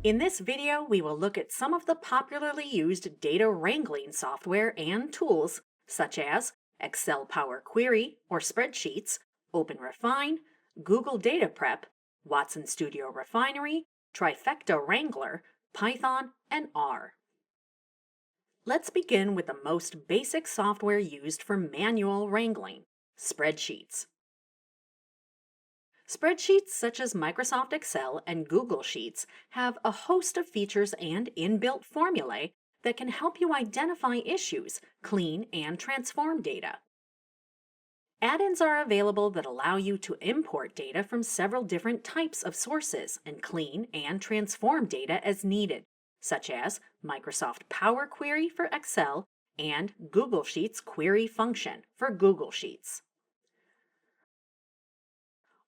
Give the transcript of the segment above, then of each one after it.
In this video, we will look at some of the popularly used data wrangling software and tools, such as Excel Power Query or spreadsheets, OpenRefine, Google Data Prep, Watson Studio Refinery, Trifecta Wrangler, Python, and R. Let's begin with the most basic software used for manual wrangling, spreadsheets. Spreadsheets such as Microsoft Excel and Google Sheets have a host of features and inbuilt formulae that can help you identify issues, clean, and transform data. Add-ins are available that allow you to import data from several different types of sources and clean and transform data as needed, such as Microsoft Power Query for Excel and Google Sheets Query Function for Google Sheets.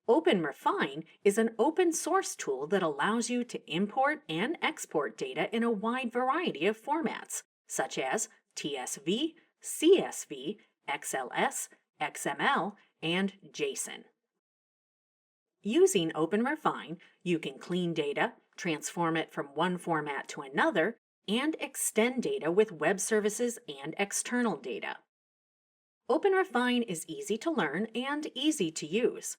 OpenRefine is an open source tool that allows you to import and export data in a wide variety of formats, such as TSV, CSV, XLS, XML, and JSON. Using OpenRefine, you can clean data, transform it from one format to another, and extend data with web services and external data. OpenRefine is easy to learn and easy to use.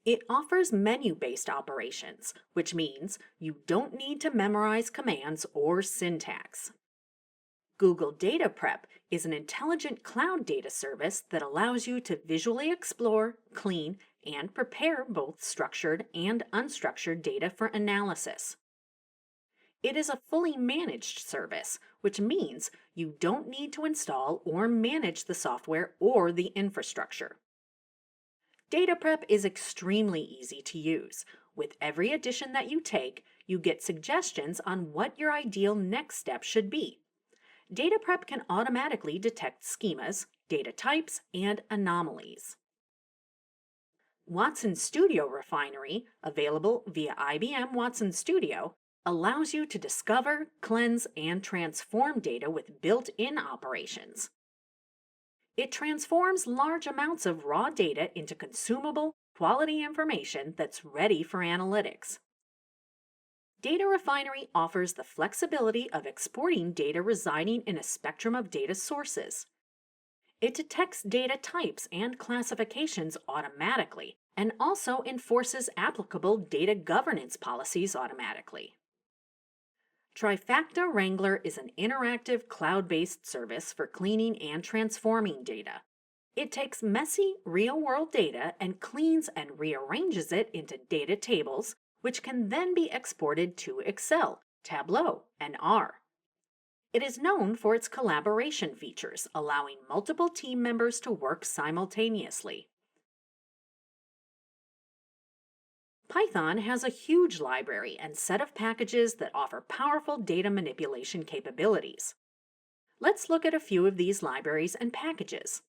It offers menu-based operations, which means you don't need to memorize commands or syntax. Google Data Prep is an intelligent cloud data service that allows you to visually explore, clean, and prepare both structured and unstructured data for analysis. It is a fully managed service, which means you don't need to install or manage the software or the infrastructure. Data Prep is extremely easy to use. With every edition that you take, you get suggestions on what your ideal next step should be. Data Prep can automatically detect schemas, data types, and anomalies. Watson Studio Refinery, available via IBM Watson Studio, allows you to discover, cleanse, and transform data with built-in operations. It transforms large amounts of raw data into consumable, quality information that's ready for analytics. Data Refinery offers the flexibility of exporting data residing in a spectrum of data sources. It detects data types and classifications automatically and also enforces applicable data governance policies automatically. Trifecta Wrangler is an interactive cloud-based service for cleaning and transforming data. It takes messy, real-world data and cleans and rearranges it into data tables, which can then be exported to Excel, Tableau, and R. It is known for its collaboration features, allowing multiple team members to work simultaneously. Python has a huge library and set of packages that offer powerful data manipulation capabilities. Let's look at a few of these libraries and packages.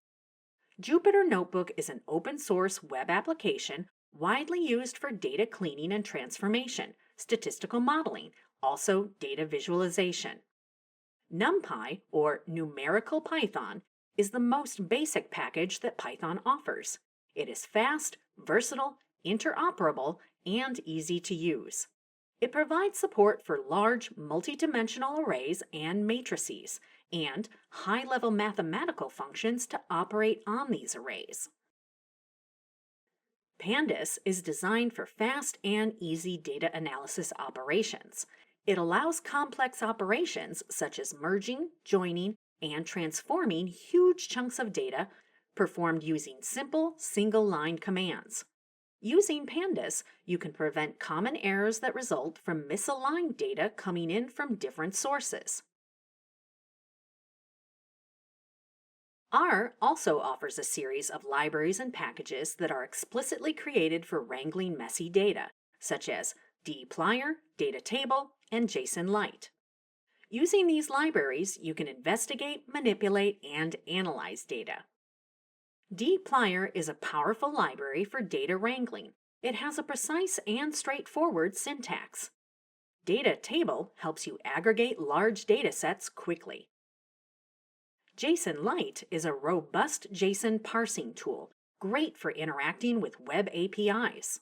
Jupyter Notebook is an open-source web application widely used for data cleaning and transformation, statistical modeling, also data visualization. NumPy, or Numerical Python, is the most basic package that Python offers. It is fast, versatile, interoperable, and easy to use. It provides support for large multidimensional arrays and matrices, and high-level mathematical functions to operate on these arrays. Pandas is designed for fast and easy data analysis operations. It allows complex operations such as merging, joining, and transforming huge chunks of data performed using simple single-line commands. Using Pandas, you can prevent common errors that result from misaligned data coming in from different sources. R also offers a series of libraries and packages that are explicitly created for wrangling messy data, such as dplyr, data table, and JSON-Lite. Using these libraries, you can investigate, manipulate, and analyze data. dplyr is a powerful library for data wrangling. It has a precise and straightforward syntax. Data table helps you aggregate large data sets quickly. JSON-Lite is a robust JSON parsing tool, great for interacting with web APIs.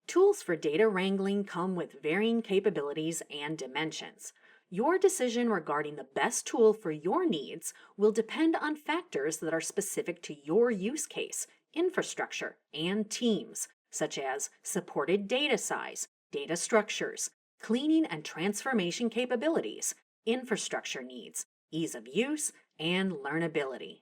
Tools for data wrangling come with varying capabilities and dimensions. Your decision regarding the best tool for your needs will depend on factors that are specific to your use case, infrastructure, and teams, such as supported data size, data structures, cleaning and transformation capabilities, infrastructure needs, ease of use, and learnability.